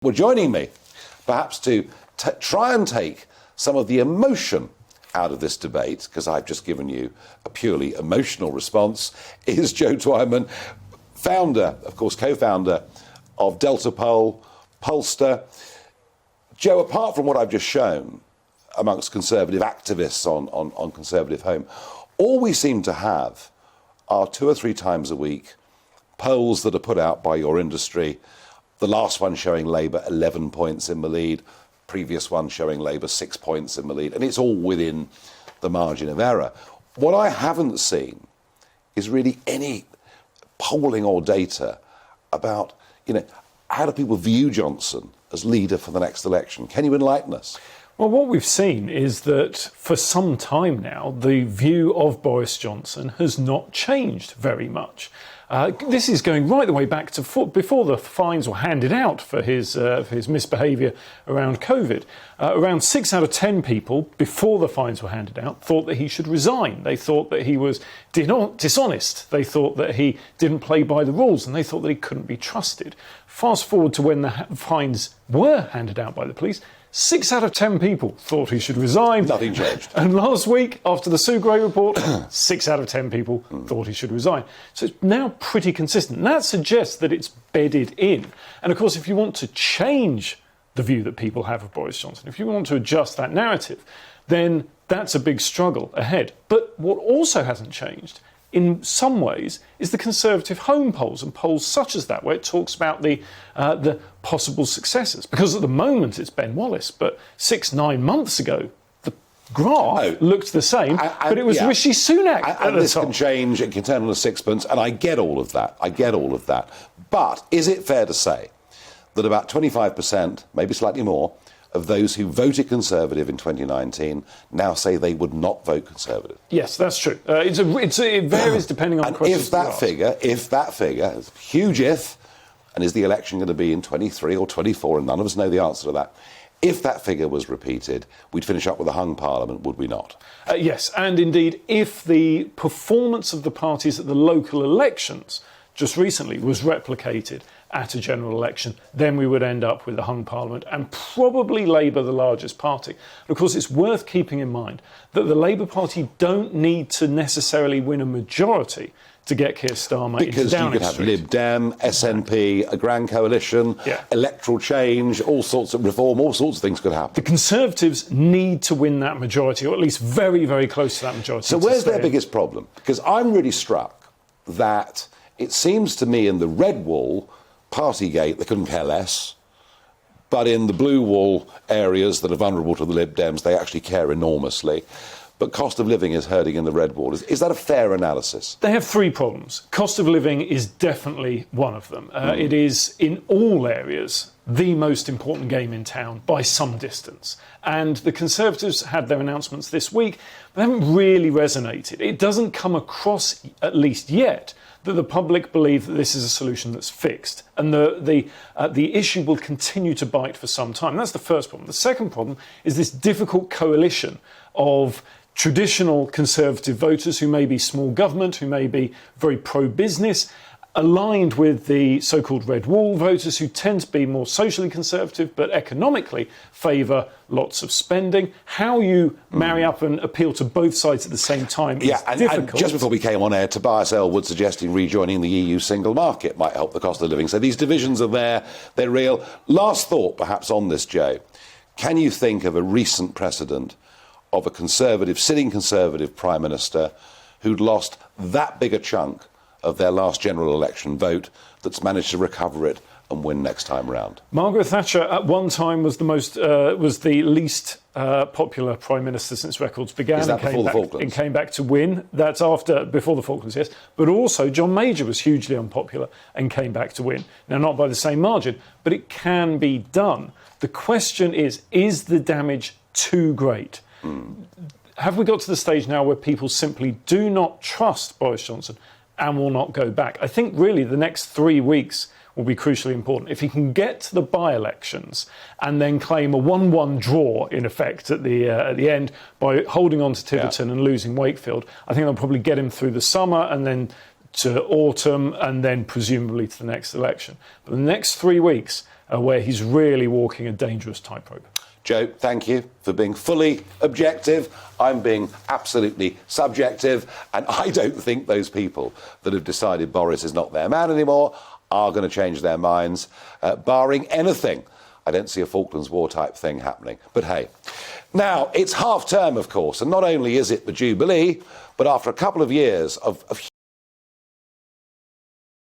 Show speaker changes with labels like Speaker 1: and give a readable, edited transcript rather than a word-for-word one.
Speaker 1: Well, joining me, perhaps to try and take some of the emotion out of this debate, because I've just given you a purely emotional response, is Joe Twyman, founder, of course, co-founder of Delta Poll, Pollster. Joe, apart from what I've just shown amongst Conservative activists on Conservative Home, all we seem to have are 2 or 3 times a week polls that are put out by your industry. The last one showing Labour 11 points in the lead, previous one showing Labour 6 points in the lead, and it's all within the margin of error. What I haven't seen is really any polling or data about, how do people view Johnson as leader for the next election? Can you enlighten us?
Speaker 2: Well, what we've seen is that for some time now, the view of Boris Johnson has not changed very much. This is going right the way back to before the fines were handed out for his misbehaviour around COVID. Around 6 out of 10 people, before the fines were handed out, thought that he should resign. They thought that he was dishonest. They thought that he didn't play by the rules, and they thought that he couldn't be trusted. Fast forward to when the fines were handed out by the police, 6 out of 10 people thought he should resign.
Speaker 1: Nothing changed.
Speaker 2: And last week, after the Sue Gray report, 6 out of 10 people thought he should resign. So it's now pretty consistent. And that suggests that it's bedded in. And of course, if you want to change the view that people have of Boris Johnson, if you want to adjust that narrative, then that's a big struggle ahead. But what also hasn't changed, in some ways, is the Conservative Home polls and polls such as that, where it talks about the possible successors. Because at the moment it's Ben Wallace, but 9 months ago the graph looked the same, but it was Rishi Sunak at the
Speaker 1: and this
Speaker 2: top.
Speaker 1: can change, it can turn on a sixpence, and I get all of that. But is it fair to say that about 25%, maybe slightly more, of those who voted Conservative in 2019 now say they would not vote Conservative?
Speaker 2: Yes, that's true. It varies depending on
Speaker 1: and
Speaker 2: questions.
Speaker 1: If that figure, it's a huge if, and is the election going to be in 23 or 24, and none of us know the answer to that, if that figure was repeated, we'd finish up with a hung parliament, would we not?
Speaker 2: Yes, and indeed, if the performance of the parties at the local elections just recently was replicated at a general election, then we would end up with a hung parliament and probably Labour the largest party. And of course, it's worth keeping in mind that the Labour Party don't need to necessarily win a majority to get Keir Starmer into Downing Street.
Speaker 1: Because you could have Lib Dem, SNP, a grand coalition, electoral change, all sorts of reform, all sorts of things could happen.
Speaker 2: The Conservatives need to win that majority, or at least very, very close to that majority.
Speaker 1: So where's their biggest problem? Because I'm really struck that it seems to me in the red wall Partygate, they couldn't care less. But in the blue wall areas that are vulnerable to the Lib Dems, they actually care enormously. But cost of living is hurting in the red wall. Is that a fair analysis?
Speaker 2: They have 3 problems. Cost of living is definitely one of them. It is, in all areas, the most important game in town by some distance. And the Conservatives had their announcements this week, but they haven't really resonated. It doesn't come across, at least yet, that the public believe that this is a solution that's fixed, and the issue will continue to bite for some time. That's the first problem. The second problem is this difficult coalition of traditional Conservative voters who may be small government, who may be very pro-business, aligned with the so-called red wall voters who tend to be more socially conservative but economically favour lots of spending. How you marry up and appeal to both sides at the same time is difficult.
Speaker 1: And just before we came on air, Tobias Ellwood suggesting rejoining the EU single market might help the cost of living. So these divisions are there, they're real. Last thought perhaps on this, Joe. Can you think of a recent precedent of a sitting Conservative Prime Minister who'd lost that big a chunk of their last general election vote that's managed to recover it and win next time round?
Speaker 2: Margaret Thatcher at one time was the least popular Prime Minister since records began.
Speaker 1: Is that before the Falklands?
Speaker 2: And came back to win. That's before the Falklands, yes. But also John Major was hugely unpopular and came back to win. Now, not by the same margin, but it can be done. The question is the damage too great? Have we got to the stage now where people simply do not trust Boris Johnson and will not go back? I think really the next 3 weeks will be crucially important. If he can get to the by-elections and then claim a 1-1 draw, in effect, at the end by holding on to Tiverton and losing Wakefield, I think they'll probably get him through the summer and then to autumn and then presumably to the next election. But the next 3 weeks where he's really walking a dangerous tightrope.
Speaker 1: Joe, thank you for being fully objective. I'm being absolutely subjective, and I don't think those people that have decided Boris is not their man anymore are going to change their minds, barring anything. I don't see a Falklands War type thing happening. But hey, now it's half term, of course, and not only is it the Jubilee, but after a couple of years of